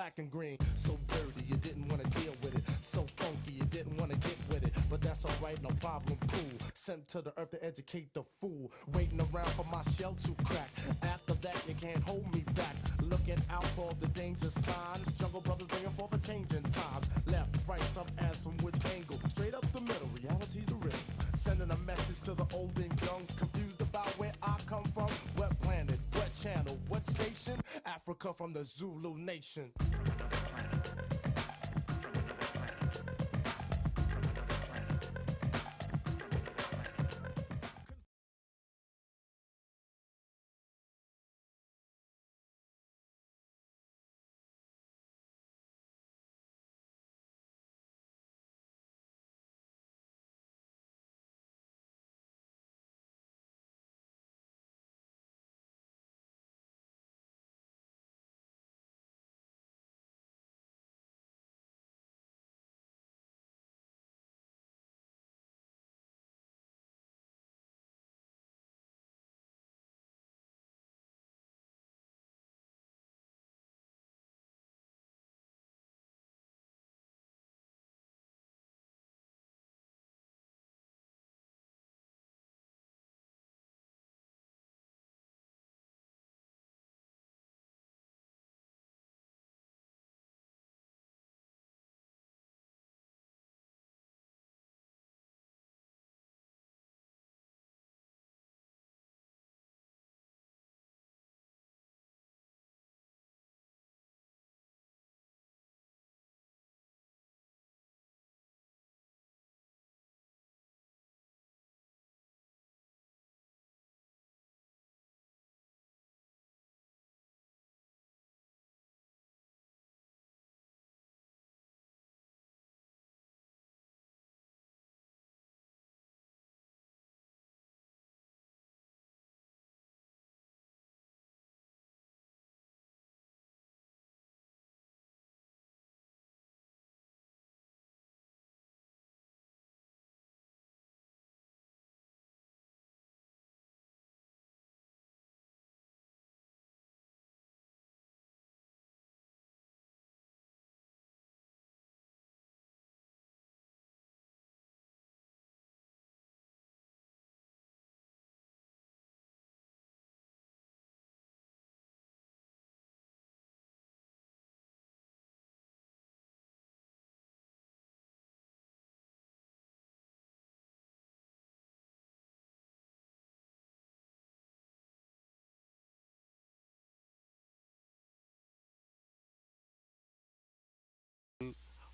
black and green. So dirty, you didn't wanna deal with it. So funky, you didn't wanna get with it. But that's alright, no problem, cool. Sent to the earth to educate the fool. Waiting around for my shell to crack. After that, you can't hold me back. Looking out for the danger signs. Jungle Brothers bringing forth a change in times. Left, right, some ass from which angle? Straight up the middle, reality's the riddle. Sending a message to the old and young. Confused about where I come from. What planet, what channel, what station? Africa from the Zulu nation.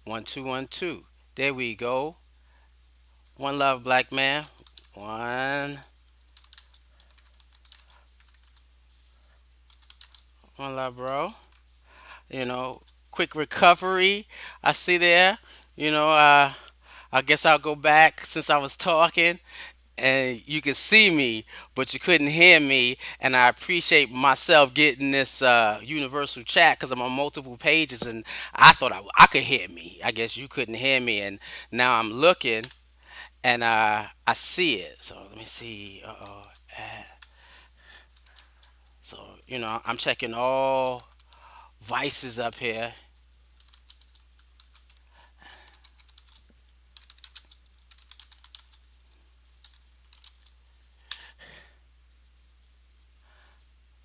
1212. There we go. One love, black man. One, one love, bro. You know, quick recovery. I see there. You know, I guess I'll go back since I was talking and you could see me, but you couldn't hear me. And I appreciate myself getting this universal chat because I'm on multiple pages, and I thought I could hear me. I guess you couldn't hear me, and now I'm looking and I see it. So let me see. So I'm checking all vices up here.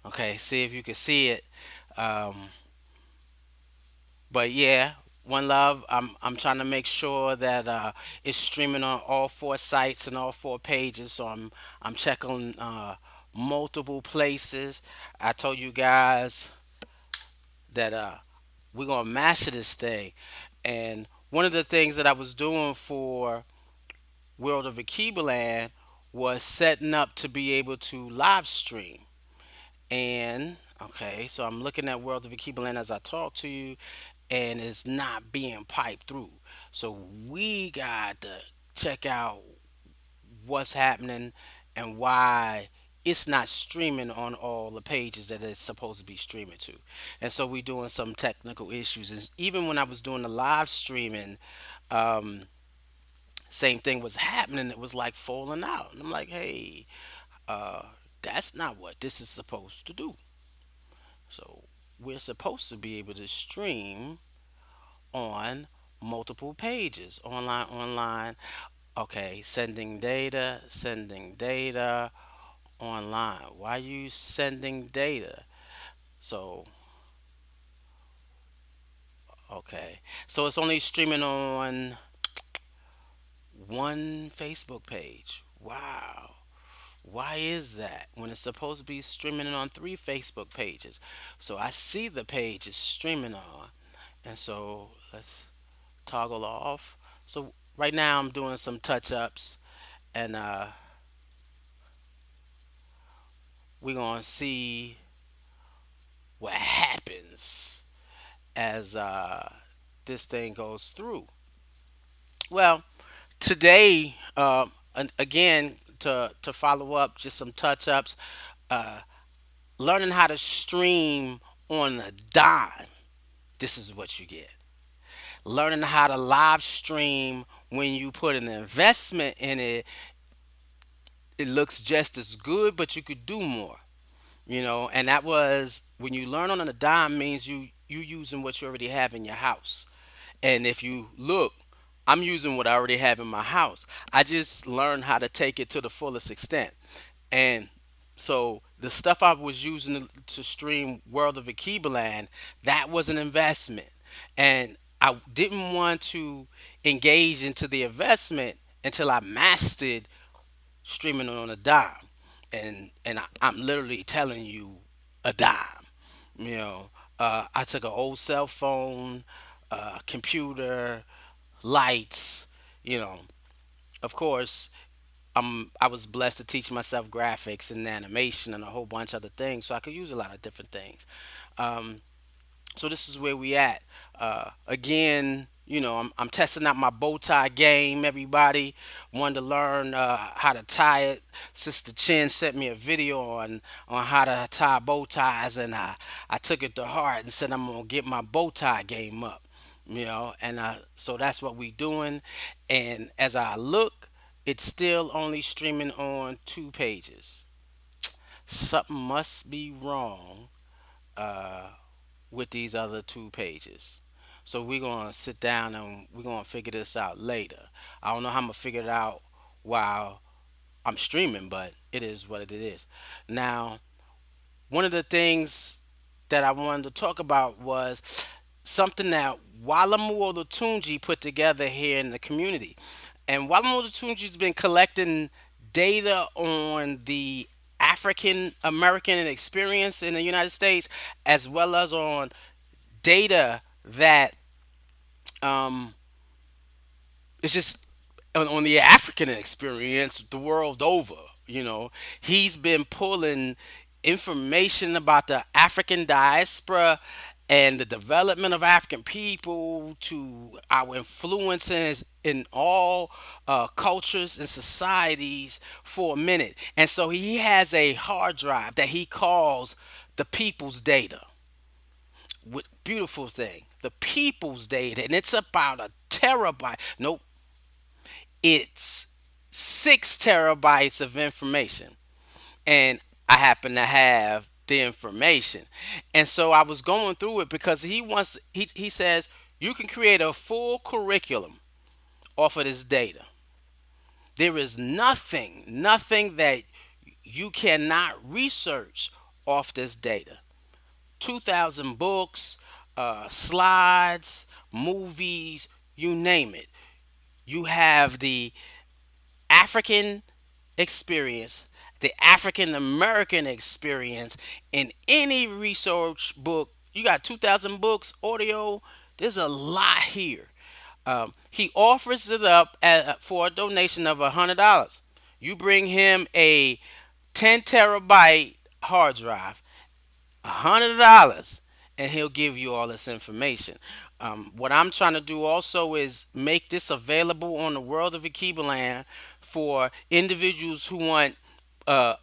Okay, see if you can see it. Um, but yeah, one love. I'm trying to make sure that it's streaming on all four sites and all four pages. So I'm checking multiple places. I told you guys that we're gonna master this thing, and one of the things that I was doing for World of Akibaland was setting up to be able to live stream. And okay, so I'm looking at World of Akibaland as I talk to you, and it's not being piped through. So we got to check out what's happening and why it's not streaming on all the pages that it's supposed to be streaming to. And so we're doing some technical issues. And even when I was doing the live streaming, um, same thing was happening. It was like falling out. And I'm like, hey, that's not what this is supposed to do. So we're supposed to be able to stream on multiple pages, online. Okay, sending data online. Why are you sending data? So, okay. So it's only streaming on one Facebook page. Wow. Why is that when it's supposed to be streaming it on three Facebook pages? So I see the page is streaming on. And so let's toggle off. So right now I'm doing some touch ups, and we're going to see what happens as this thing goes through. Well, today, again, to follow up, just some touch ups, learning how to stream on a dime. This is what you get. Learning how to live stream when you put an investment in it, it looks just as good, but you could do more. And that was when you learn on a dime means you using what you already have in your house. And if you look, I'm using what I already have in my house. I just learned how to take it to the fullest extent. And so the stuff I was using to stream World of Akibaland, that was an investment. And I didn't want to engage into the investment until I mastered streaming on a dime. I'm literally telling you a dime. You know, I took an old cell phone, computer, lights. You know, of course, I was blessed to teach myself graphics and animation and a whole bunch of other things, so I could use a lot of different things. So this is where we at. Again, I'm testing out my bow tie game. Everybody wanted to learn how to tie it. Sister Chin sent me a video on how to tie bow ties, and I took it to heart and said I'm gonna get my bow tie game up. And so that's what we doing. And as I look, it's still only streaming on two pages. Something must be wrong with these other two pages. So we're gonna sit down and we're gonna figure this out later. I don't know how I'm gonna figure it out while I'm streaming, but it is what it is. Now, one of the things that I wanted to talk about was something that Walamu Olatunji put together here in the community. And Walamu Olatunji's been collecting data on the African American experience in the United States, as well as on data that um, it's just on the African experience the world over. He's been pulling information about the African diaspora and the development of African people to our influences in all cultures and societies for a minute. And so he has a hard drive that he calls the people's data. With beautiful thing, the people's data, and it's about a terabyte. Nope, it's 6 terabytes of information, and I happen to have the information. And so I was going through it because he says you can create a full curriculum off of this data. There is nothing that you cannot research off this data. 2,000 books, slides, movies, you name it. You have the African experience, the African American experience in any research book. You got 2,000 books, audio. There's a lot here. He offers it up for a donation of $100. You bring him a 10 terabyte hard drive, $100, and he'll give you all this information. What I'm trying to do also is make this available on the World of Akiba Land for individuals who want uh,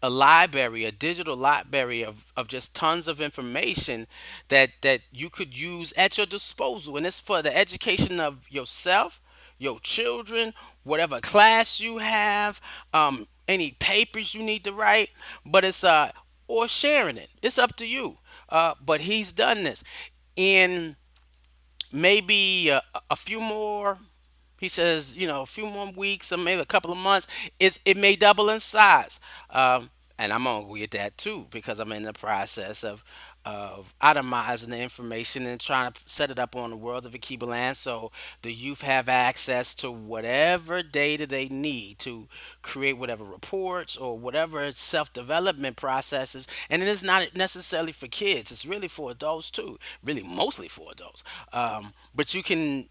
a library, a digital library of just tons of information that you could use at your disposal. And it's for the education of yourself, your children, whatever class you have, any papers you need to write. But it's or sharing it. It's up to you. But he's done this. In maybe a few more, he says, a few more weeks or maybe a couple of months, it may double in size. And I'm gonna get that too because I'm in the process of itemizing the information and trying to set it up on the World of Akiba Land so the youth have access to whatever data they need to create whatever reports or whatever self-development processes. And it is not necessarily for kids, it's really for adults too, really mostly for adults. But you can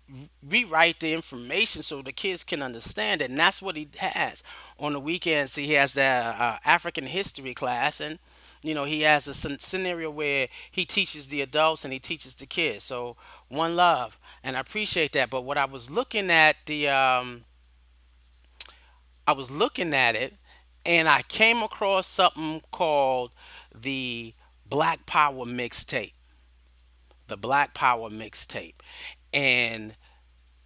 rewrite the information so the kids can understand it, and that's what he has on the weekends. He has that African history class, and he has a scenario where he teaches the adults and he teaches the kids. So one love, and I appreciate that. But what I was looking at it, and I came across something called the Black Power mixtape. The Black Power mixtape, and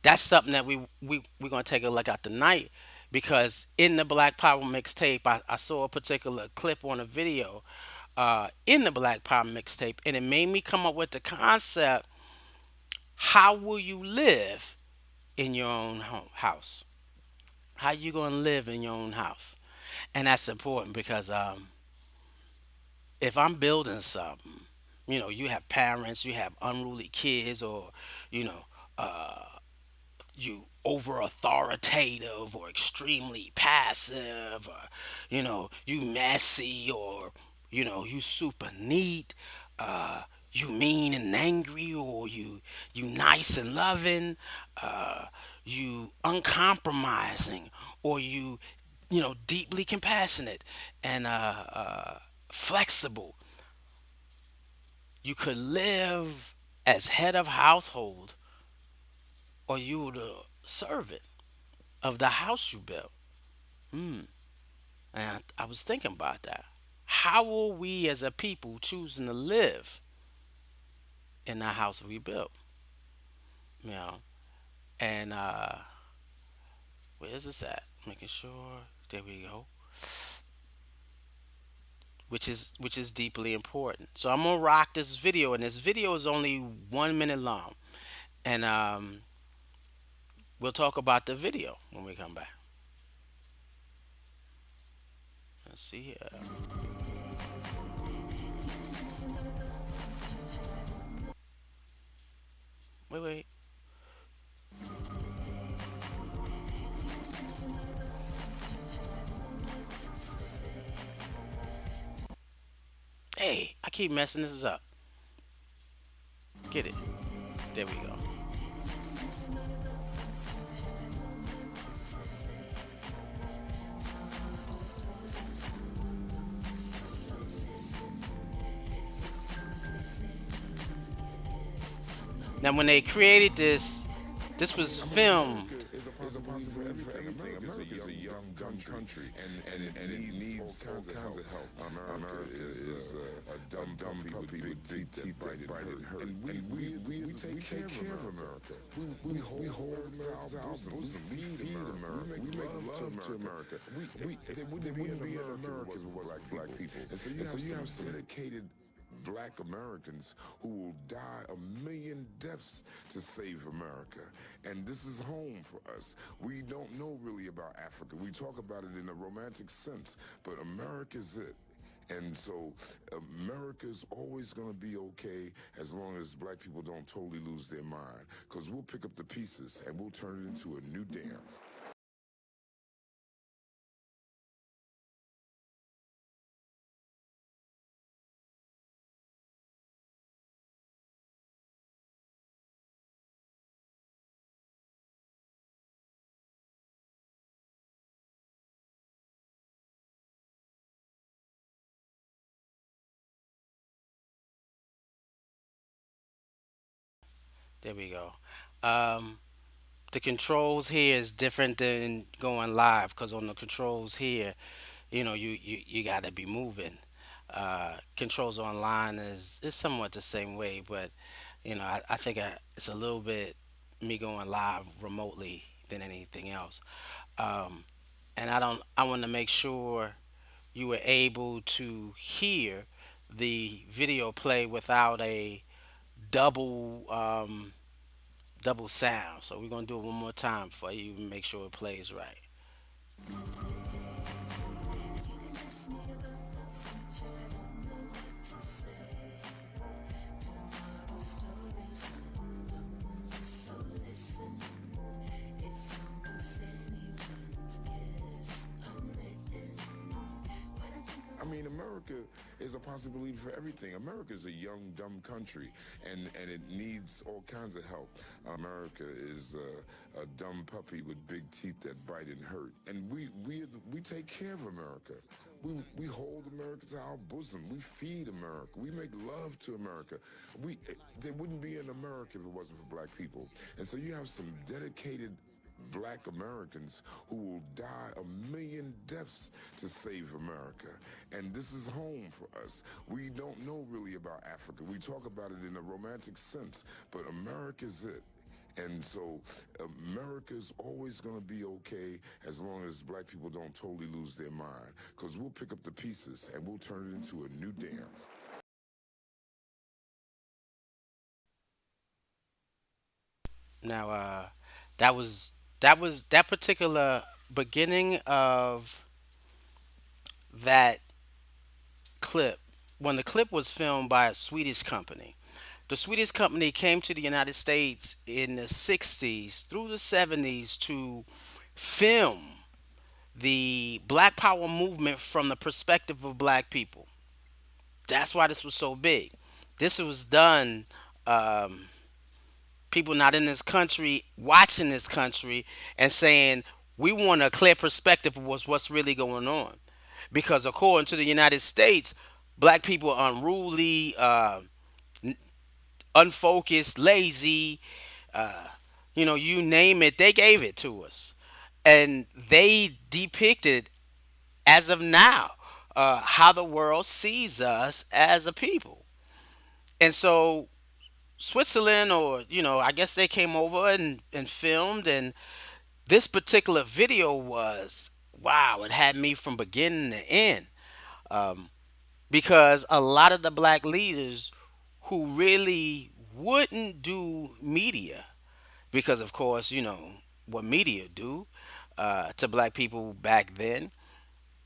that's something that we're gonna take a look at tonight because in the Black Power mixtape, I saw a particular clip on a video in the Black Power mixtape, and it made me come up with the concept: how will you live in your own house? How you gonna live in your own house? And that's important because if I'm building something, you have parents, you have unruly kids, or you know you over authoritative or extremely passive, or you messy, or you super neat, you mean and angry, or you nice and loving, you uncompromising, or you deeply compassionate and flexible. You could live as head of household, or you would serve it of the house you built. And I was thinking about that. How are we as a people choosing to live in the house we built? You know, and where is this at? Making sure. There we go. Which is deeply important. So I'm gonna rock this video, and this video is only 1 minute long, and we'll talk about the video when we come back. Let's see here. Wait, wait. Hey, I keep messing this up. Get it? There we go. Now, when they created this was filmed. Is a possibility for everything. America is a young gun country, and it needs all kinds of help. America is a dumb puppy with big teeth that bite and hurt. And we take care of America. We hold America to our bosom. We feed America. We make love to America. There wouldn't be an America without black people. And so you have some dedicated black Americans who will die a million deaths to save America. And this is home for us. We don't know really about Africa. We talk about it in a romantic sense, but America's it. And so America's always going to be okay as long as black people don't totally lose their mind. Because we'll pick up the pieces and we'll turn it into a new dance. There we go. Um, the controls here is different than going live because on the controls here, you got to be moving. Controls online is somewhat the same way, but I think it's a little bit me going live remotely than anything else. Um, and I want to make sure you were able to hear the video play without a double double sound. So we're gonna do it one more time for you and make sure it plays right. I mean, America is a possibility for everything. America is a young, dumb country, and it needs all kinds of help. America is a dumb puppy with big teeth that bite and hurt, and we take care of America. We hold America to our bosom. We feed America. We make love to America. There wouldn't be an America if it wasn't for black people. And so you have some dedicated black Americans who will die a million deaths to save America. And this is home for us. We don't know really about Africa. We talk about it in a romantic sense, but America's it. And so America's always going to be okay as long as black people don't totally lose their mind. Because we'll pick up the pieces and we'll turn it into a new dance. Now, that was that particular beginning of that clip when the clip was filmed by a Swedish company. The Swedish company came to the United States in the 60s through the 70s to film the Black Power movement from the perspective of black people. That's why this was so big. This was done, people not in this country watching this country and saying, we want a clear perspective of what's really going on. Because according to the United States, black people are unruly, unfocused, lazy, you name it, they gave it to us. And they depicted, as of now, how the world sees us as a people. And so Switzerland, or, I guess they came over and filmed. And this particular video was, wow, it had me from beginning to end. Because a lot of the black leaders who really wouldn't do media, because of course what media do to black people back then,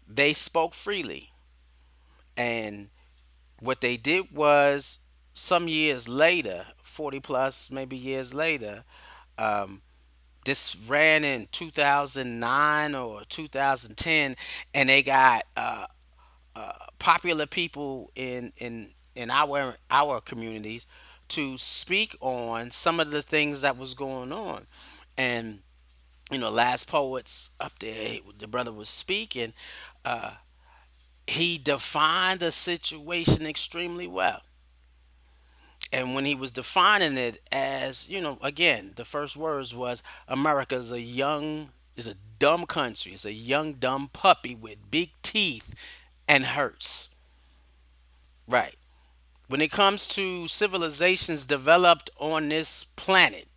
they spoke freely. And what they did was, some years later, 40 plus maybe years later, this ran in 2009 or 2010, and they got popular people in our communities to speak on some of the things that was going on. And last poets up there, the brother was speaking. He defined the situation extremely well. And when he was defining it, as again, the first words was, America is a dumb country. It's a young dumb puppy with big teeth and hurts. Right. When it comes to civilizations developed on this planet,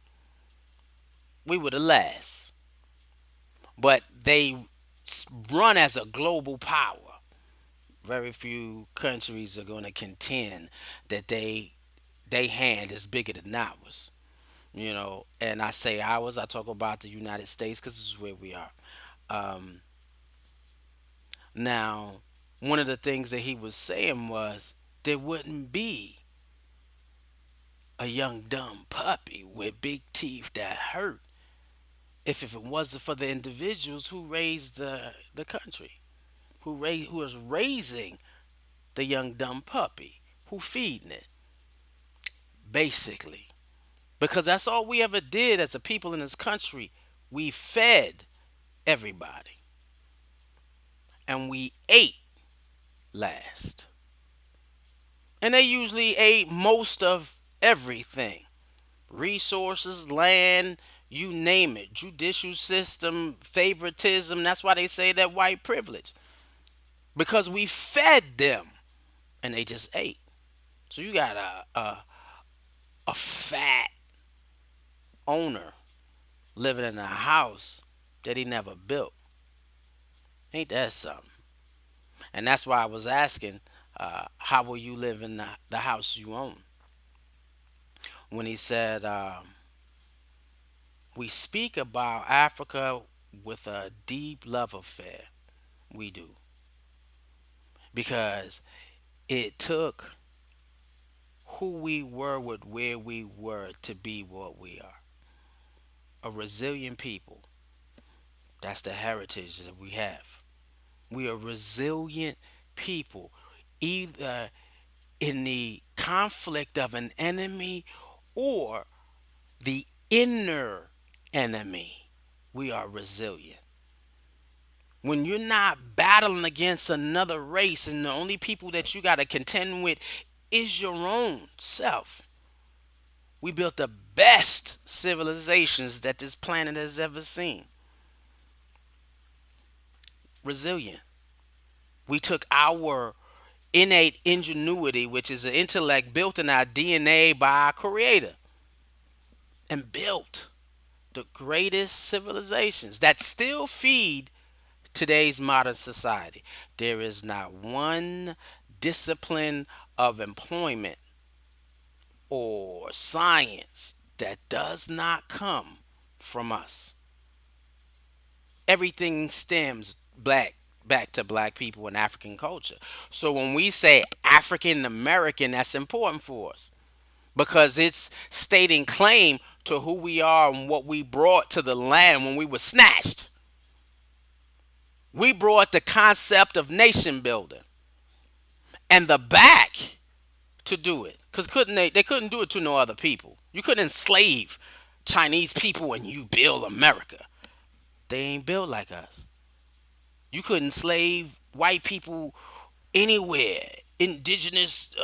we were the last. But they run as a global power. Very few countries are going to contend that they hand is bigger than ours. And I say ours, I talk about the United States because this is where we are. Um, Now, one of the things that he was saying was, there wouldn't be a young dumb puppy with big teeth that hurt if it wasn't for the individuals who raised the country, who is raising the young dumb puppy, who feeding it, basically. Because that's all we ever did as a people in this country. We fed everybody, and we ate last. And they usually ate most of everything: resources, land, you name it, judicial system, favoritism. That's why they say that white privilege, because we fed them and they just ate. So you got a fat owner living in a house that he never built. Ain't that something? And that's why I was asking, how will you live in the house you own? When he said, we speak about Africa with a deep love affair. We do. Because it took who we were with where we were to be what we are. A resilient people. That's the heritage that we have. We are resilient people, either in the conflict of an enemy or the inner enemy. We are resilient. When you're not battling against another race and the only people that you got to contend with is your own self. We built the best civilizations that this planet has ever seen. Resilient. We took our innate ingenuity, which is an intellect built in our DNA by our creator, and built the greatest civilizations that still feed today's modern society. There is not one discipline of employment or science that does not come from us. Everything stems back to black people and African culture. So when we say African American, that's important for us because it's stating claim to who we are and what we brought to the land when we were snatched. We brought the concept of nation building and the back to do it. Because they couldn't do it to no other people. You couldn't enslave Chinese people and you build America. They ain't built like us. You couldn't enslave white people anywhere. Indigenous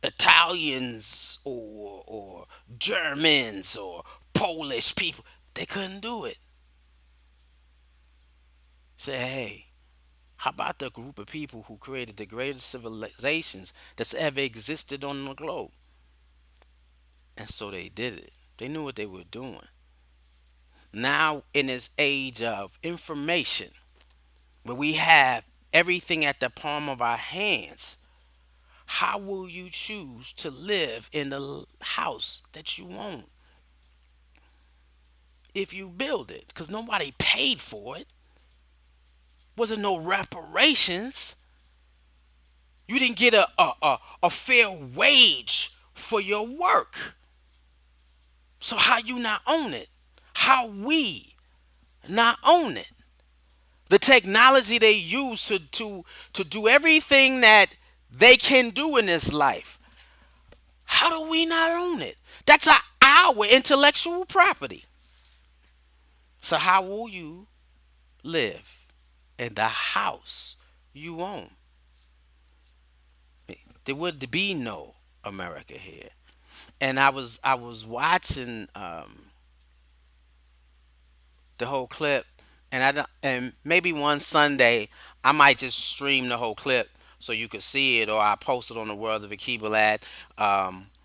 Italians or Germans or Polish people. They couldn't do it. Say, hey, how about the group of people who created the greatest civilizations that's ever existed on the globe? And so they did it. They knew what they were doing. Now, in this age of information, where we have everything at the palm of our hands, how will you choose to live in the house that you own if you build it? Because nobody paid for it. Wasn't no reparations. You didn't get a fair wage for your work. So how you not own it? How we not own it? The technology they use to do everything that they can do in this life. How do we not own it? That's our intellectual property. So how will you live in the house you own? There would be no America here. And I was watching the whole clip, and and maybe one Sunday I might just stream the whole clip so you could see it, or I post it on the World of Akiba Lad.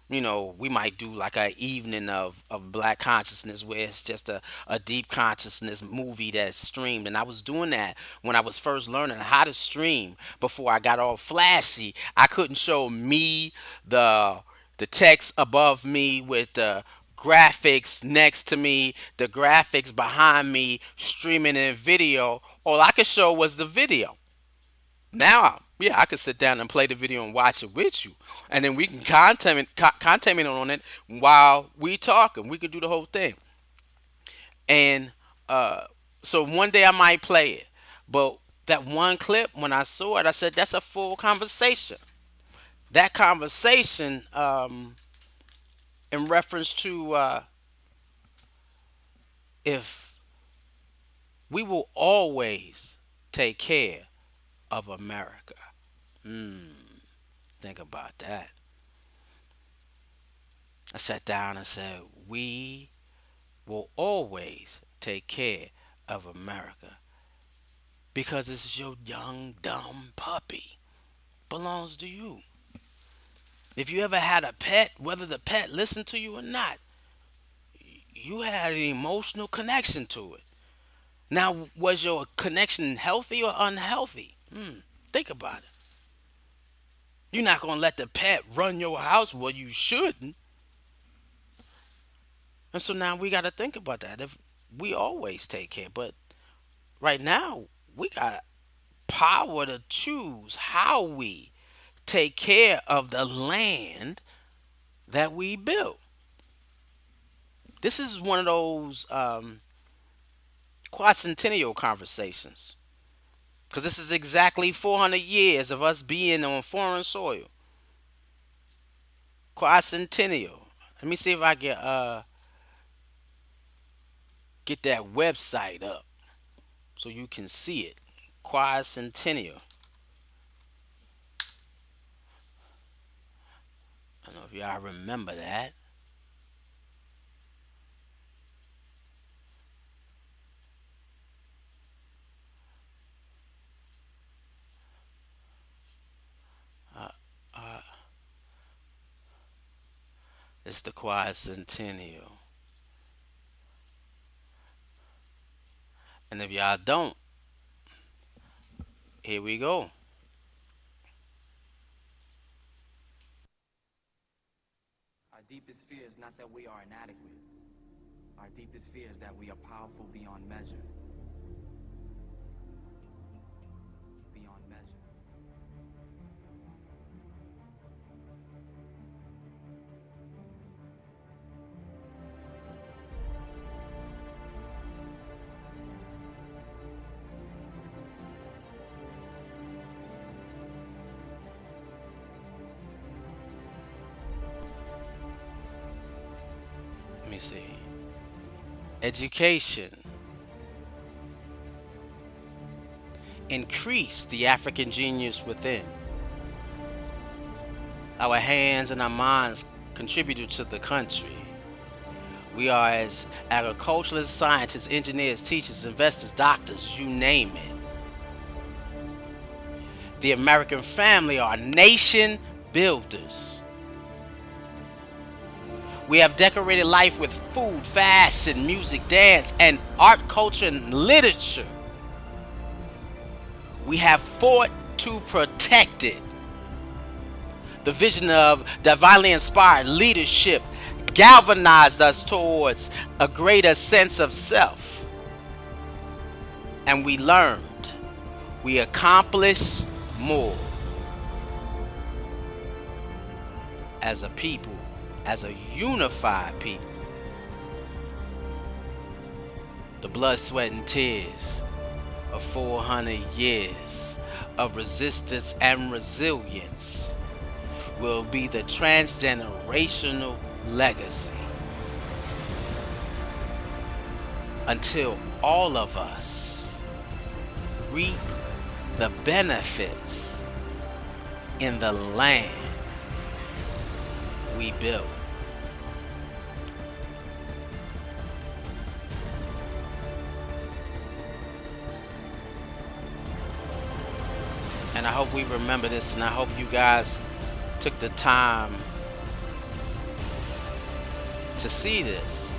We might do like a evening of Black consciousness where it's just a deep consciousness movie that's streamed. And I was doing that when I was first learning how to stream before I got all flashy. I couldn't show me the text above me with the graphics next to me, the graphics behind me, streaming in video. All I could show was the video. Now, yeah, I could sit down and play the video and watch it with you, and then we can content on it while we talk, and we could do the whole thing. And so one day I might play it, but that one clip when I saw it, I said that's a full conversation. That conversation, in reference to if we will always take care of America. Think about that. I sat down and said, we will always take care of America because it's your young, dumb puppy. Belongs to you. If you ever had a pet, whether the pet listened to you or not, you had an emotional connection to it. Now, was your connection healthy or unhealthy? Think about it. You're not gonna let the pet run your house. Well, you shouldn't. And so now we got to think about that. If we always take care, but right now we got power to choose how we take care of the land that we built. This is one of those quacentennial conversations because this is exactly 400 years of us being on foreign soil. Quacentennial. Let me see if I can get that website up so you can see it. Quacentennial. I don't know if y'all remember that. It's the quadcentennial. And if y'all don't, here we go. Our deepest fear is not that we are inadequate. Our deepest fear is that we are powerful beyond measure. Beyond measure. Let me see. Education. Increase the African genius within. Our hands and our minds contributed to the country. We are as agriculturalists, scientists, engineers, teachers, investors, doctors, you name it. The American family are nation builders. We have decorated life with food, fashion, music, dance, and art, culture, and literature. We have fought to protect it. The vision of divinely inspired leadership galvanized us towards a greater sense of self. And we learned, we accomplished more as a people, as a unified people. The blood, sweat, and tears of 400 years of resistance and resilience will be the transgenerational legacy until all of us reap the benefits in the land we built. And I hope we remember this, and I hope you guys took the time to see this.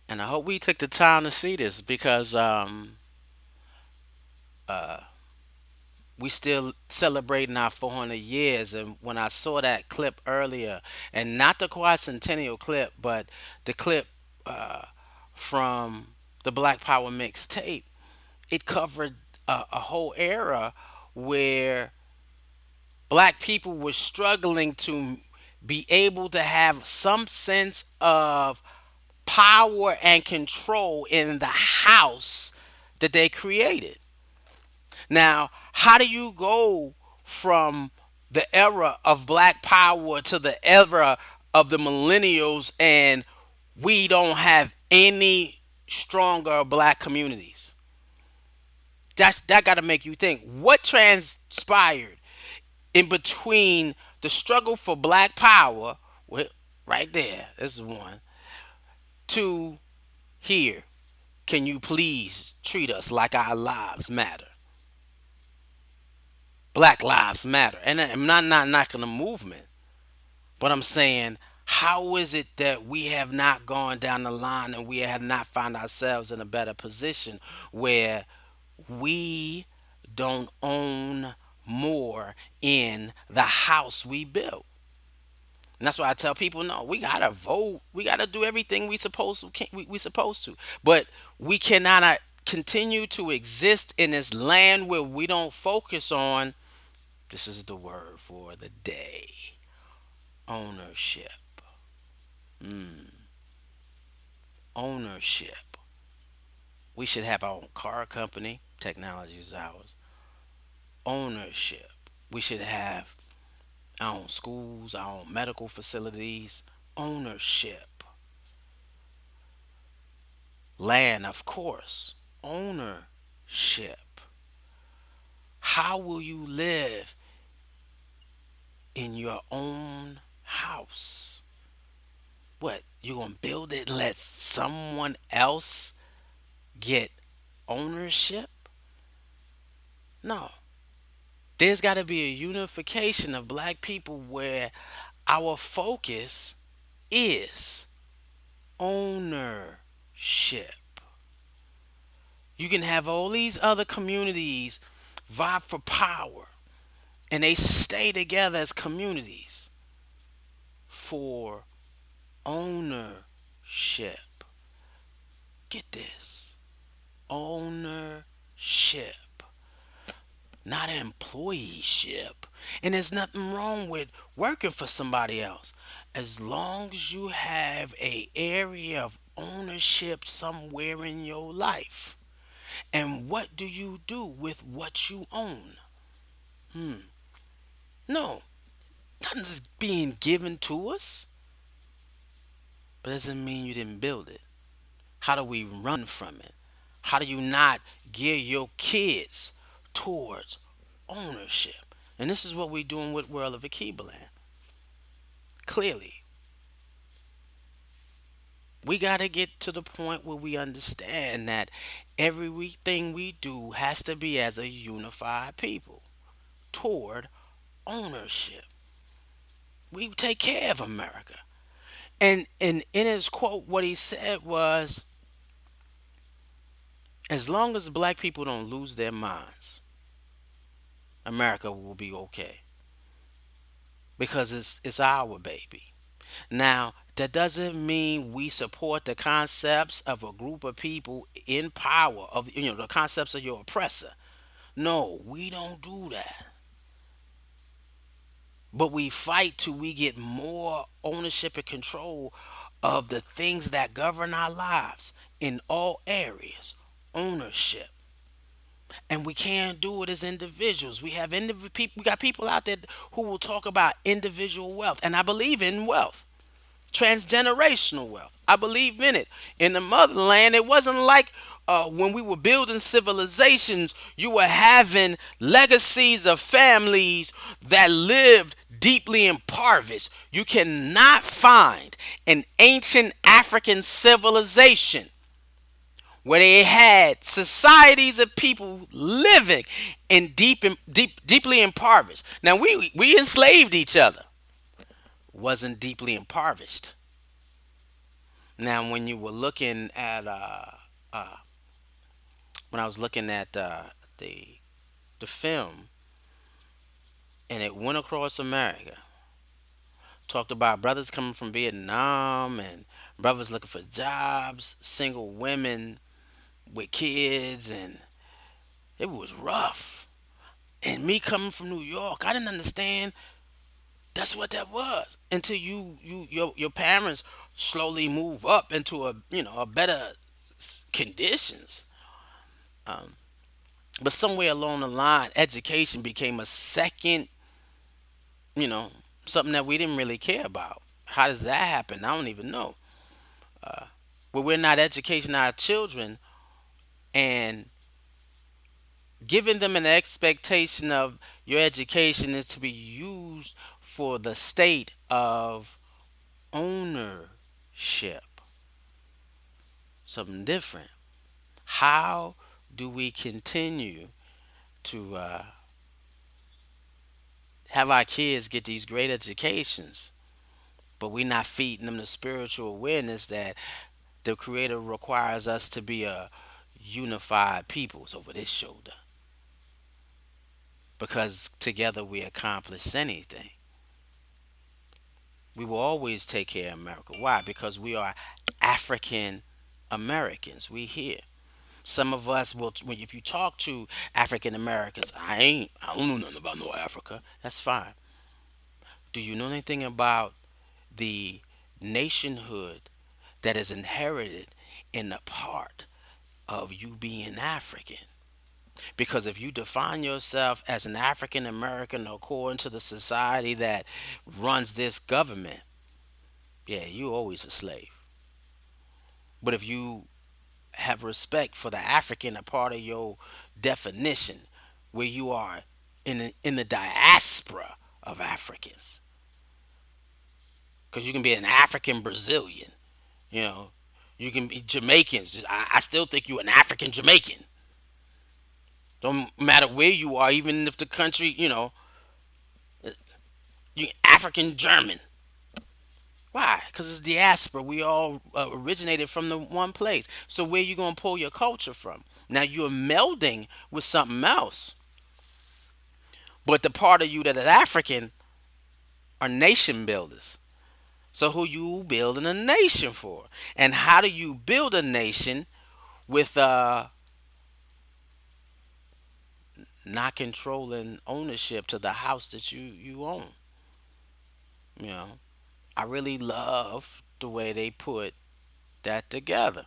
And I hope we took the time to see this because we still celebrating our 400 years. And when I saw that clip earlier, and not the quadcentennial clip, but the clip from the Black Power mixtape, it covered a whole era where black people were struggling to be able to have some sense of power and control in the house that they created. Now, how do you go from the era of black power to the era of the millennials and we don't have any stronger black communities? That got to make you think. What transpired in between the struggle for black power, right there, this is one, to here? Can you please treat us like our lives matter? Black lives matter. And I'm not knocking the movement, but I'm saying, how is it that we have not gone down the line and we have not found ourselves in a better position where we don't own more in the house we built? And that's why I tell people, no, we gotta vote. We gotta do everything we supposed to. But we cannot continue to exist in this land where we don't focus on. This is the word for the day: ownership. Ownership. We should have our own car company. Technology is ours. Ownership. We should have our own schools, our own medical facilities. Ownership. Land, of course. Ownership. How will you live in your own house? What? You gonna build it, let someone else get ownership? No. There's got to be a unification of black people where our focus is ownership. You can have all these other communities vie for power, and they stay together as communities for ownership. Get this: ownership, not employeeship. And there's nothing wrong with working for somebody else as long as you have a area of ownership somewhere in your life. And what do you do with what you own? No, nothing's being given to us, but doesn't mean you didn't build it. How do we run from it? How do you not gear your kids towards ownership? And this is what we're doing with World of Akibaland. Clearly, we got to get to the point where we understand that everything we do has to be as a unified people toward ownership. We take care of America. And in his quote, what he said was, as long as black people don't lose their minds, America will be okay. Because it's our baby. Now, that doesn't mean we support the concepts of a group of people in power, of the concepts of your oppressor. No, we don't do that. But we fight till we get more ownership and control of the things that govern our lives in all areas. Ownership. And we can't do it as individuals. We got people out there who will talk about individual wealth, and I believe in wealth, transgenerational wealth. I believe in it. In the motherland, it wasn't like when we were building civilizations, you were having legacies of families that lived deeply impoverished. You cannot find an ancient African civilization where they had societies of people living in deeply impoverished. Now we enslaved each other, wasn't deeply impoverished. Now, when you were looking at when I was looking at the the film, and it went across America, talked about brothers coming from Vietnam and brothers looking for jobs, single women with kids, and it was rough. And me coming from New York, I didn't understand that's what that was until your parents slowly move up into a better conditions. But somewhere along the line, education became a second, you know, something that we didn't really care about. How does that happen? I don't even know. But we're not educating our children and giving them an expectation of your education is to be used for the state of ownership. Something different. How do we continue to have our kids get these great educations, but we're not feeding them the spiritual awareness that the Creator requires us to be a unified peoples over this shoulder? Because together we accomplish anything. We will always take care of America. Why? Because we are African Americans. We here. Some of us will, if you talk to African Americans, I don't know nothing about no Africa. That's fine. Do you know anything about the nationhood that is inherited in the part of you being African? Because if you define yourself as an African American according to the society that runs this government, yeah, you're always a slave. But if you have respect for the African, a part of your definition, where you are in the diaspora of Africans, because you can be an African Brazilian, you know, you can be Jamaicans. I still think you're an African Jamaican. Don't matter where you are, even if the country, you African German. Why? Because it's diaspora. We all originated from the one place. So where you gonna pull your culture from? Now you're melding with something else, but the part of you that is African are nation builders. So who you building a nation for? And how do you build a nation with not controlling ownership to the house that you own? You know, I really love the way they put that together.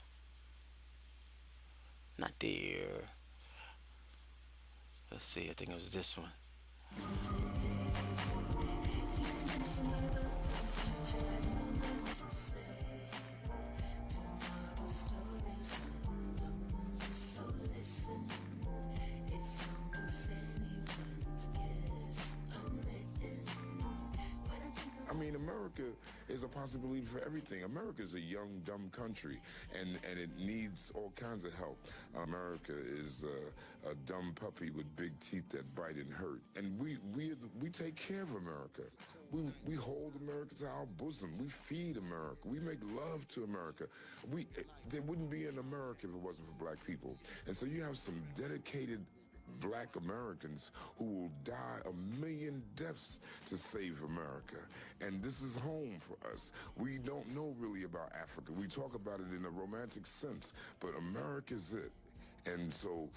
Not there. Let's see. I think it was this one. I mean, America is a possibility for everything. America is a young, dumb country, and it needs all kinds of help. America is a dumb puppy with big teeth that bite and hurt, and we take care of America. We hold America to our bosom. We feed America. We make love to America. There wouldn't be an America if it wasn't for black people. And so you have some dedicated black Americans who will die a million deaths to save America. And this is home for us. We don't know really about Africa. We talk about it in a romantic sense, but America's it. And so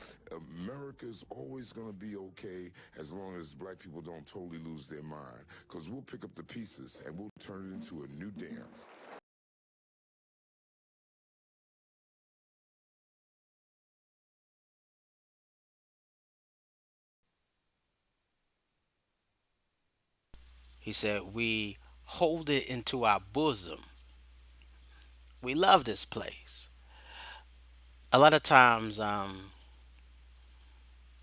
America's always going to be okay as long as black people don't totally lose their mind. Because we'll pick up the pieces and we'll turn it into a new dance. He said, we hold it into our bosom. We love this place. A lot of times,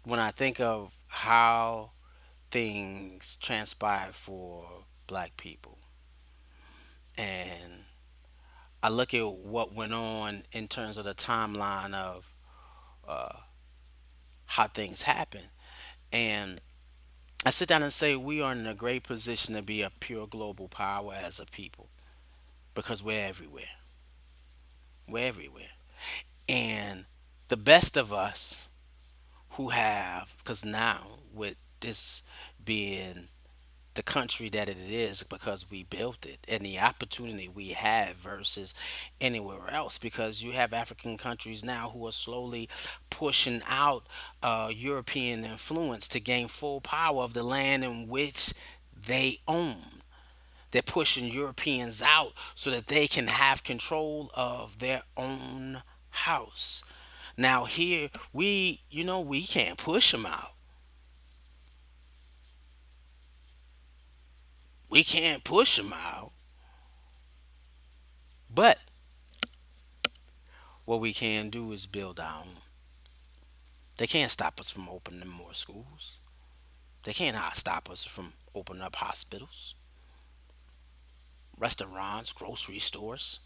when I think of how things transpire for black people, and I look at what went on in terms of the timeline of how things happen, and I sit down and say we are in a great position to be a pure global power as a people because we're everywhere. We're everywhere. And the best of us who have, because now with this being the country that it is because we built it and the opportunity we have versus anywhere else, because you have African countries now who are slowly pushing out European influence to gain full power of the land in which they own. They're pushing Europeans out so that they can have control of their own house. Now here we can't push them out. We can't push them out. But what we can do is build our own. They can't stop us from opening more schools. They can't stop us from opening up hospitals, restaurants, grocery stores.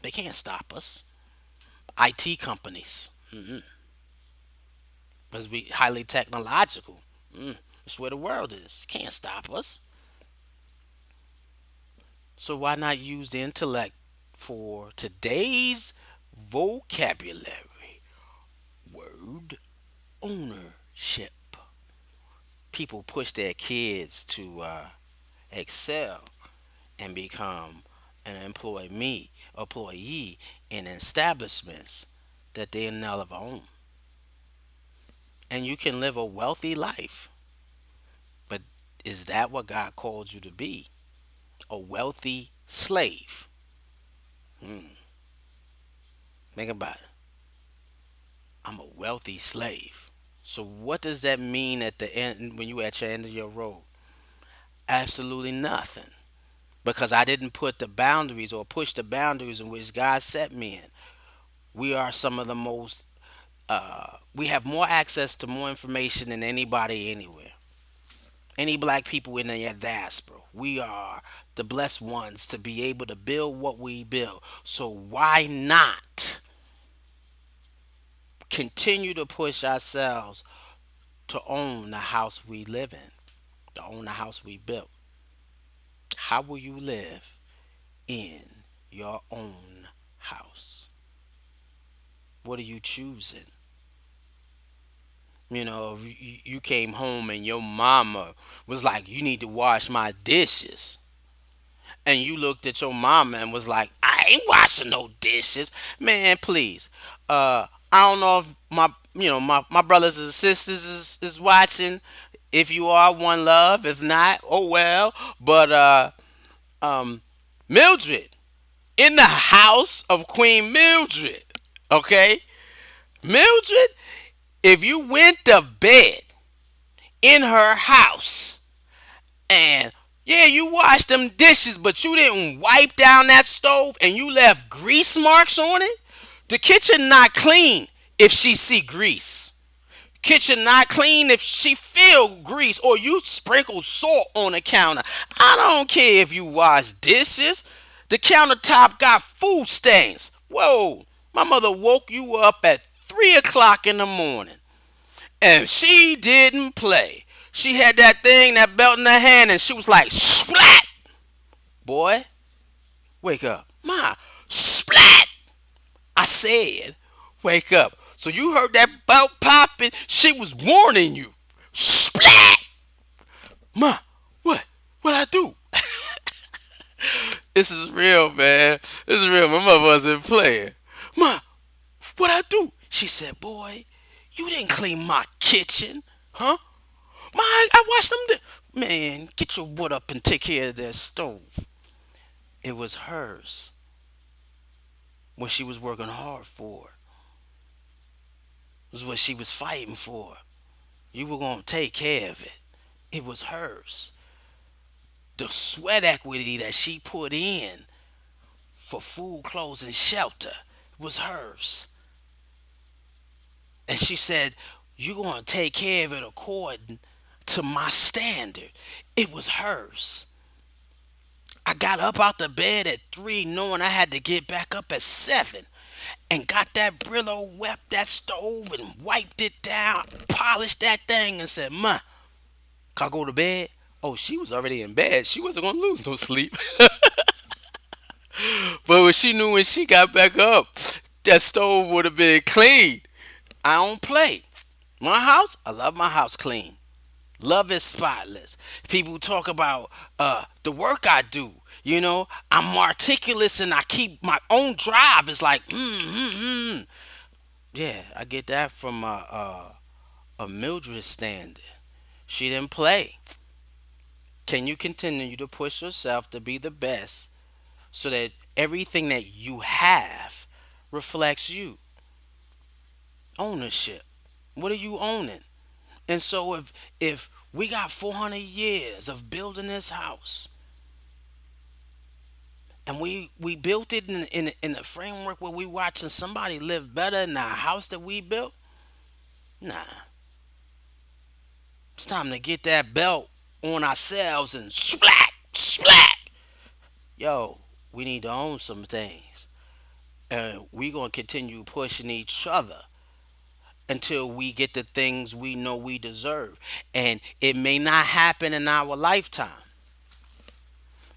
They can't stop us. IT companies. Because we highly technological. That's where the world is. Can't stop us. So why not use the intellect for today's vocabulary? Word ownership. People push their kids to excel and become an employee in establishments that they never own. And you can live a wealthy life. But is that what God called you to be? A wealthy slave? Think about it. I'm a wealthy slave. So what does that mean at the end when you at your end of your road? Absolutely nothing. Because I didn't put the boundaries or push the boundaries in which God set me in. We are some of the most we have more access to more information than anybody anywhere. Any black people in the diaspora. We are the blessed ones to be able to build what we build. So why not continue to push ourselves to own the house we live in, to own the house we built? How will you live in your own house? What are you choosing? If you came home and your mama was like, "You need to wash my dishes," and you looked at your mama and was like, "I ain't washing no dishes," man, please. I don't know if my brothers and sisters is watching. If you are, one love. If not, oh well. But Mildred in the house of Queen Mildred, okay, Mildred. If you went to bed in her house and yeah, you washed them dishes, but you didn't wipe down that stove and you left grease marks on it. The kitchen not clean if she see grease. Kitchen not clean if she feel grease or you sprinkle salt on the counter. I don't care if you wash dishes. The countertop got food stains. Whoa, my mother woke you up at 3 o'clock in the morning and she didn't play. She had that thing, that belt in her hand, and she was like, splat! Boy, wake up. Ma, splat! I said, wake up. So you heard that belt popping? She was warning you. Splat! Ma, what? What I do? This is real, man. This is real. My mother wasn't playing. Ma, what I do? She said, boy, you didn't clean my kitchen. Huh? Ma, I watched them. Man, get your wood up and take care of that stove. It was hers. What she was working hard for. It was what she was fighting for. You were going to take care of it. It was hers. The sweat equity that she put in for food, clothes, and shelter was hers. And she said, you're going to take care of it according to my standard. It was hers. I got up out the bed at 3 knowing I had to get back up at 7 and got that Brillo, wept that stove and wiped it down, polished that thing and said, Ma, can I go to bed? Oh, she was already in bed. She wasn't going to lose no sleep. But when she knew when she got back up, that stove would have been clean. I don't play. My house, I love my house clean. Love is spotless. People talk about the work I do. I'm articulate and I keep my own drive. It's like, yeah, I get that from a Mildred standard. She didn't play. Can you continue to push yourself to be the best so that everything that you have reflects you? Ownership. What are you owning? And so if we got 400 years of building this house and we built it in a framework where we watching somebody live better in the house that we built, nah, it's time to get that belt on ourselves and splat splat. Yo, we need to own some things. We gonna continue pushing each other until we get the things we know we deserve. And it may not happen in our lifetime.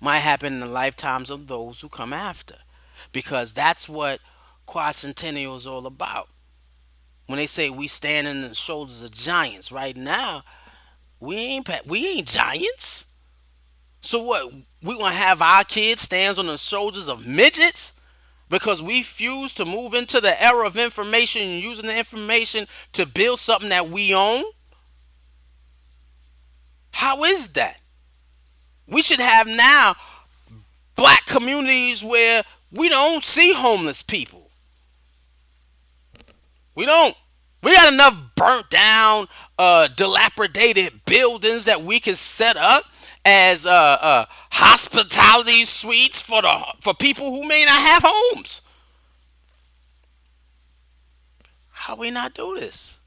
Might happen in the lifetimes of those who come after. Because that's what Quacentennial is all about. When they say we stand on the shoulders of giants, right now we ain't giants. So what? We gonna have our kids stands on the shoulders of midgets because we fuse to move into the era of information and using the information to build something that we own? How is that? We should have now black communities where we don't see homeless people. We don't. We got enough burnt down, dilapidated buildings that we can set up as hospitality suites for people who may not have homes. How we not do this?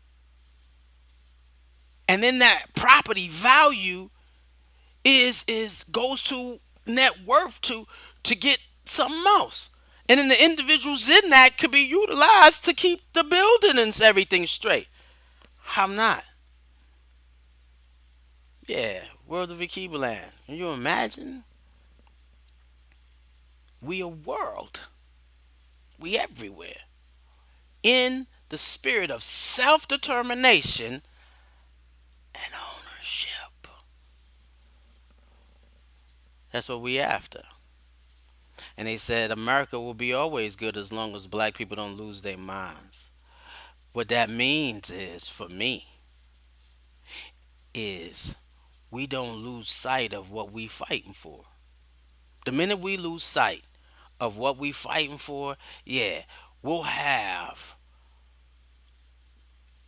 And then that property value is goes to net worth to get something else. And then the individuals in that could be utilized to keep the building and everything straight. How not? Yeah, world of Akibaland. Can you imagine? We a world. We everywhere. In the spirit of self-determination and ownership. That's what we after. And they said America will be always good as long as black people don't lose their minds. What that means is, for me, is we don't lose sight of what we fighting for. The minute we lose sight of what we fighting for, yeah, we'll have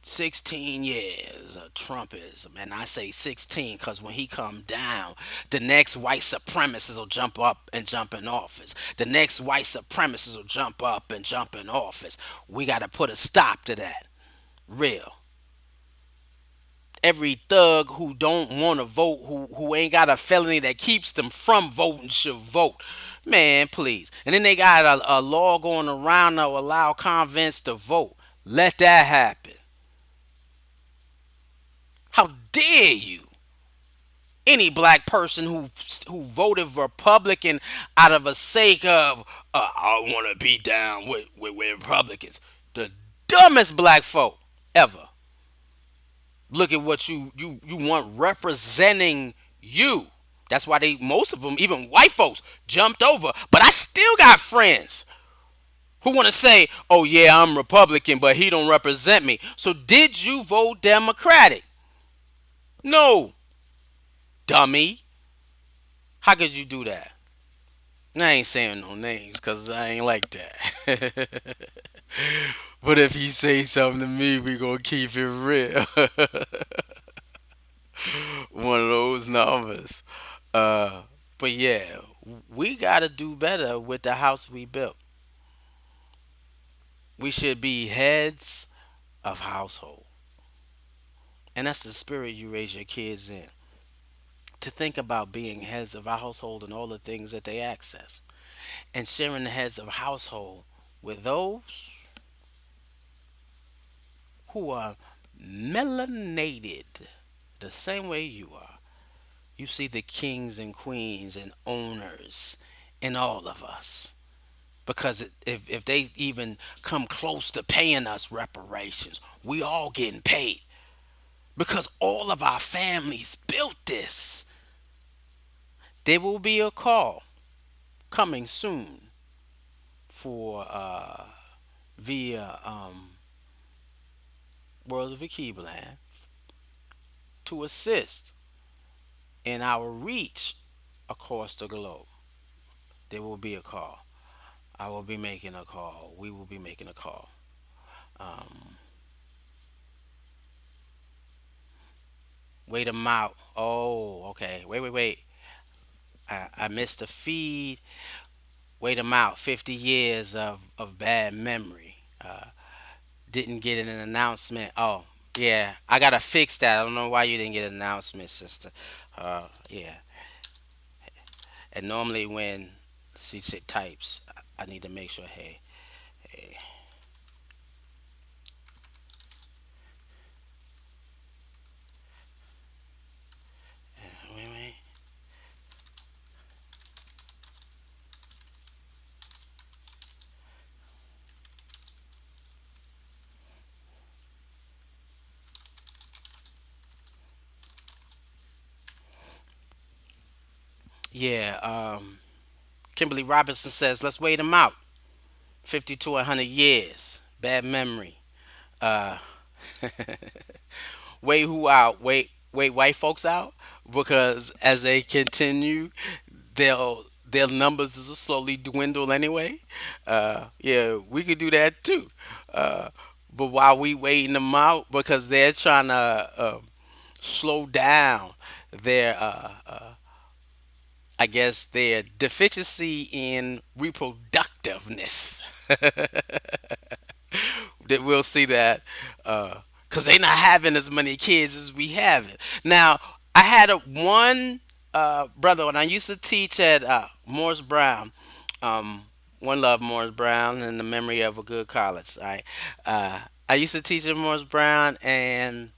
16 years of Trumpism. And I say 16 because when he come down, the next white supremacists will jump up and jump in office. The next white supremacists will jump up and jump in office. We got to put a stop to that. Real. Every thug who don't want to vote, who ain't got a felony that keeps them from voting, should vote. Man, please. And then they got a law going around to allow convents to vote. Let that happen. How dare you? Any black person who voted Republican out of a sake of I want to be down with Republicans, the dumbest black folk ever. Look at what you want representing you. That's why they most of them, even white folks, jumped over. But I still got friends who want to say, "Oh yeah, I'm Republican, but he don't represent me." So did you vote Democratic? No, dummy. How could you do that? I ain't saying no names because I ain't like that. But if he say something to me, we gonna keep it real. One of those numbers. Uh, but yeah, we gotta do better with the house we built. We should be heads of household, and that's the spirit you raise your kids in. To think about being heads of our household and all the things that they access, and sharing the heads of household with those who are melanated the same way you are. You see the kings and queens and owners in all of us. Because if they even come close to paying us reparations, we all getting paid. Because all of our families built this. There will be a call coming soon for via World of Akibaland to assist in our reach across the globe. There will be a call. I will be making a call. We will be making a call. Um, Wait them out. Oh, okay. Wait. I missed the feed. Wait them out. 50 years of bad memory. Didn't get an announcement. Oh, yeah. I got to fix that. I don't know why you didn't get an announcement, sister. Yeah. And normally when she types, I need to make sure, hey, Wait, wait. Yeah. Kimberly Robinson says, let's wait them out. 50 to 100 years. Bad memory. Uh, wait who out? Wait white folks out because as they continue, their numbers is slowly dwindle anyway. Yeah, we could do that too. Uh, but while we waiting them out because they're trying to slow down their I guess their deficiency in reproductiveness. That we'll see that because they not having as many kids as we have it now. I had a one brother when I used to teach at Morris Brown. um, One love, Morris Brown, in the memory of a good college. I used to teach at Morris Brown, and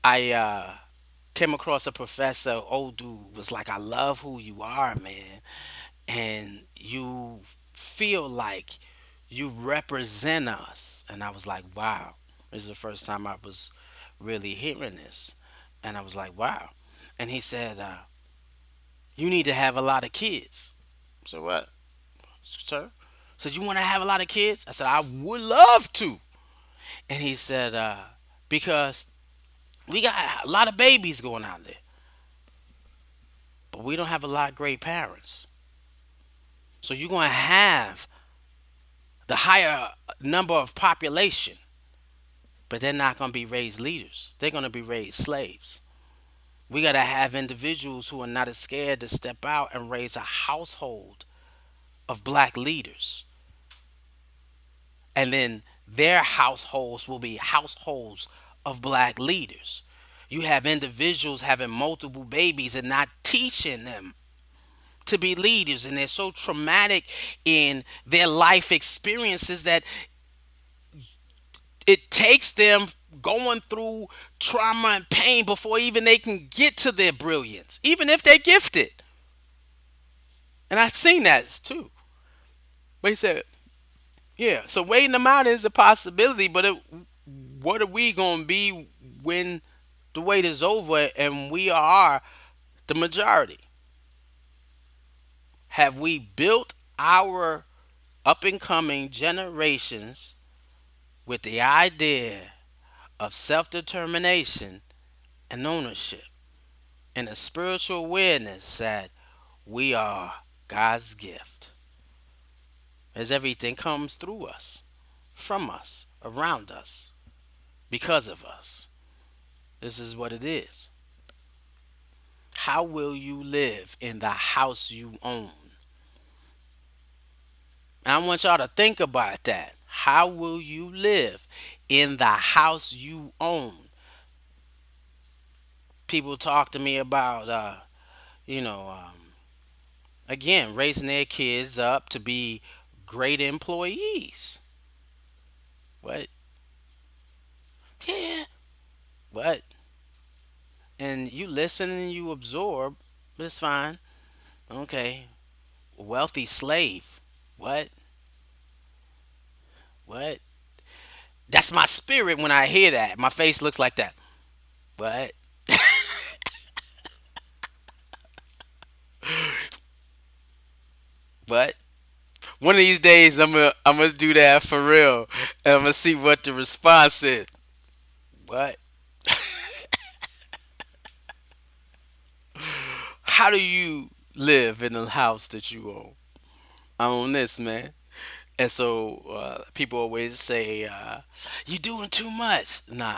I came across a professor. Old dude was like, "I love who you are, man, and you feel like you represent us." And I was like, wow, this is the first time I was really hearing this. And I was like, wow. And he said, you need to have a lot of kids. So what, sir? Said, you want to have a lot of kids? I said, I would love to. And he said, because we got a lot of babies going out there, but we don't have a lot of great parents. So you're going to have the higher number of population, but they're not going to be raised leaders. They're going to be raised slaves. We got to have individuals who are not as scared to step out and raise a household of black leaders. And then their households will be households of black leaders. You have individuals having multiple babies and not teaching them to be leaders, and they're so traumatic in their life experiences that it takes them going through trauma and pain before even they can get to their brilliance, even if they're gifted. And I've seen that too. But he said, yeah, so waiting them out is a possibility, but what are we going to be when the wait is over and we are the majority? Have we built our up and coming generations with the idea of self determination and ownership and a spiritual awareness that we are God's gift, as everything comes through us, from us, around us, because of us? This is what it is. How will you live in the house you own? And I want y'all to think about that. How will you live in the house you own? People talk to me about, you know, again, raising their kids up to be great employees. What? Yeah. What? And you listen and you absorb. It's fine. Okay. Wealthy slave. What? What? That's my spirit when I hear that. My face looks like that. What? What? One of these days I'm gonna do that for real. And I'm gonna see what the response is. What? How do you live in the house that you own? I own this, man. And so people always say, "You doing too much." Nah,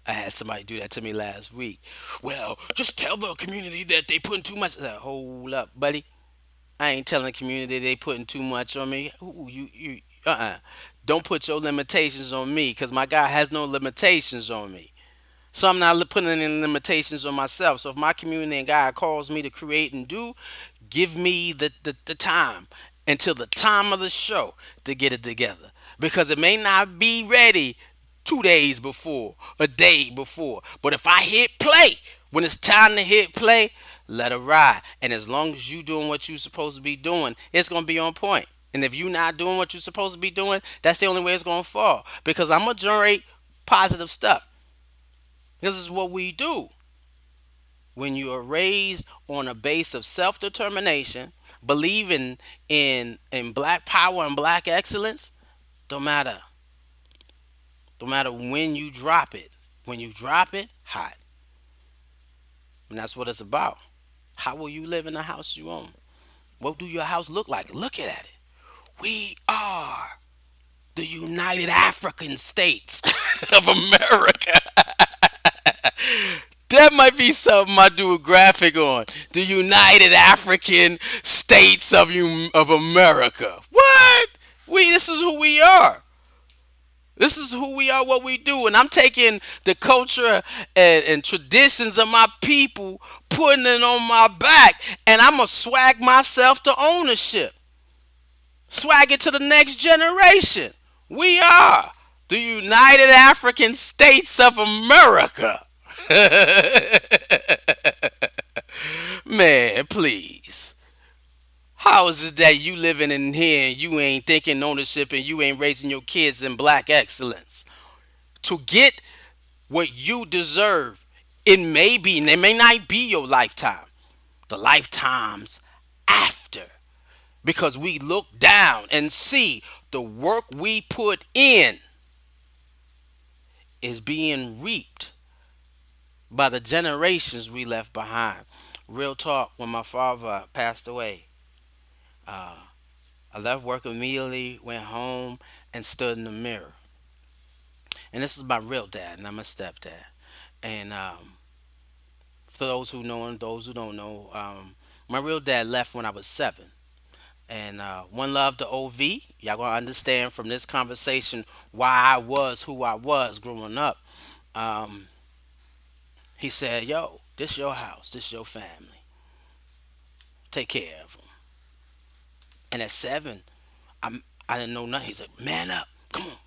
I had somebody do that to me last week. Well, just tell the community that they putting too much. I said, hold up, buddy. I ain't telling the community they putting too much on me. Ooh, you, don't put your limitations on me, because my God has no limitations on me. So I'm not putting any limitations on myself. So if my community and God calls me to create and do, give me the time until the time of the show to get it together because it may not be ready 2 days before, a day before. But if I hit play when it's time to hit play, let it ride. And as long as you doing what you're supposed to be doing, it's gonna be on point. And if you're not doing what you're supposed to be doing, that's the only way it's gonna fall. Because I'm gonna generate positive stuff. This is what we do. When you are raised on a base of self-determination, believing in black power and black excellence, don't matter. Don't matter when you drop it. When you drop it, hot. And that's what it's about. How will you live in the house you own? What do your house look like? Look at it. We are the United African States of America. That might be something I do a graphic on. The United African States of America. What? This is who we are. This is who we are, what we do. And I'm taking the culture and traditions of my people, putting it on my back, and I'm going to swag myself to ownership. Swag it to the next generation. We are the United African States of America. Man, please. How is it that you living in here and you ain't thinking ownership and you ain't raising your kids in black excellence? To get what you deserve, it may be, and it may not be your lifetime, the lifetimes after. Because we look down and see the work we put in is being reaped by the generations we left behind. Real talk, when my father passed away, I left work immediately, went home, and stood in the mirror. And this is my real dad, and I'm a stepdad. And for those who know and those who don't know, my real dad left when I was 7. And one love to OV. Y'all gonna understand from this conversation why I was who I was growing up. Um, he said, "Yo, this your house, this your family. Take care of them." And at 7, I didn't know nothing. He said, "Man up, come on,"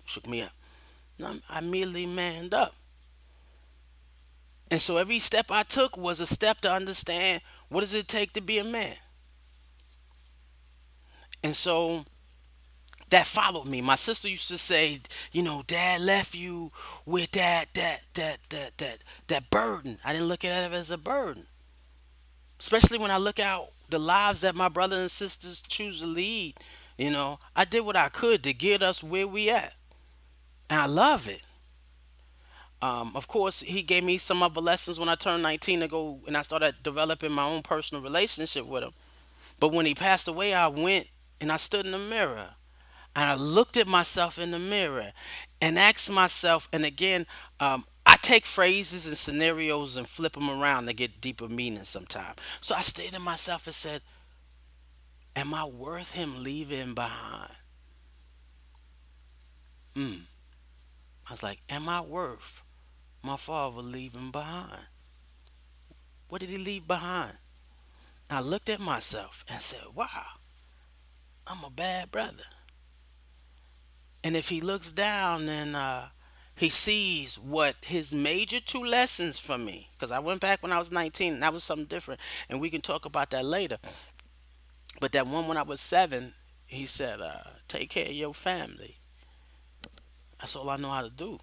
shook me up. And I immediately manned up. And so every step I took was a step to understand what does it take to be a man. And so that followed me. My sister used to say, Dad left you with that burden. I didn't look at it as a burden. Especially when I look out the lives that my brothers and sisters choose to lead. I did what I could to get us where we at. And I love it. Of course, he gave me some other lessons when I turned 19 to go and I started developing my own personal relationship with him. But when he passed away, I went and I stood in the mirror and I looked at myself in the mirror and asked myself, and again, I take phrases and scenarios and flip them around to get deeper meaning sometimes. So I stayed in myself and said, am I worth him leaving behind? I was like, am I worth my father leaving behind? What did he leave behind? I looked at myself and said, wow, I'm a bad brother. And if he looks down and he sees what his major 2 lessons for me, because I went back when I was 19 and that was something different, and we can talk about that later. But that one when I was 7, he said, take care of your family. That's all I know how to do.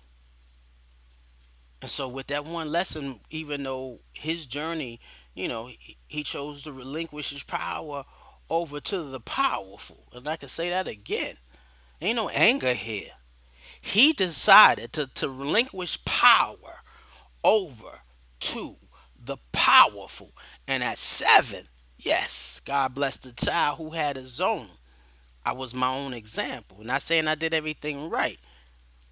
And so with that one lesson, even though his journey, he chose to relinquish his power over to the powerful. And I can say that again. Ain't no anger here. He decided to relinquish power over to the powerful. And at 7, yes, God bless the child who had his own. I was my own example. Not saying I did everything right,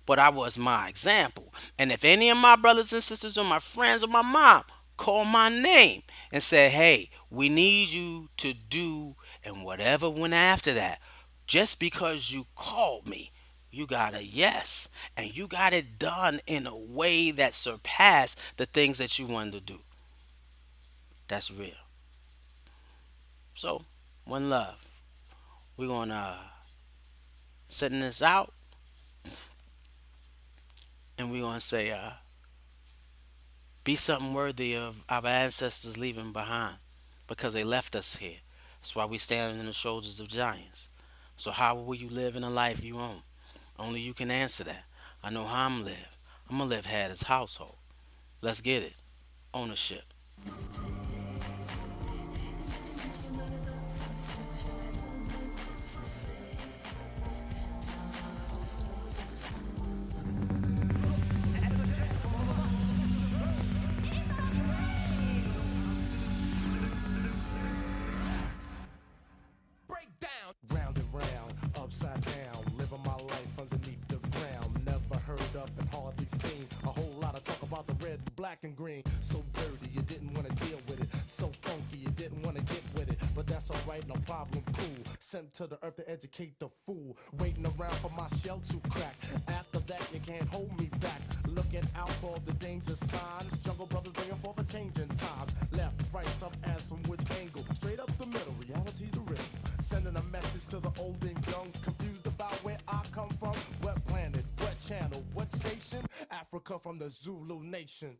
but I was my example. And if any of my brothers and sisters or my friends or my mom call my name and say, hey, we need you to do, and whatever went after that, just because you called me, you got a yes. And you got it done in a way that surpassed the things that you wanted to do. That's real. So, one love. We're gonna send this out, and we're gonna say, be something worthy of our ancestors leaving behind, because they left us here. That's why we stand on the shoulders of giants. So how will you live in a life you own? Only you can answer that. I know how I'm live. I'm gonna live had his household. Let's get it. Ownership. Break down. Round and round, upside down, living my life underneath the ground. Never heard of and hardly seen a whole lot of talk about the red, black, and green. So dirty, you didn't want to deal with it. So funky, you didn't want to get with it. But that's alright, no problem, cool. Sent to the earth to educate the fool. Waiting around for my shell to crack. After that, you can't hold me back. Looking out for the danger signs. Jungle brothers bringing forth a change in times. Left, right, some ass from which angle? Straight up the middle, reality's the riddle. Sending a message to the old and young, confused about where I come from. What planet, what channel, what station? Africa from the Zulu nation.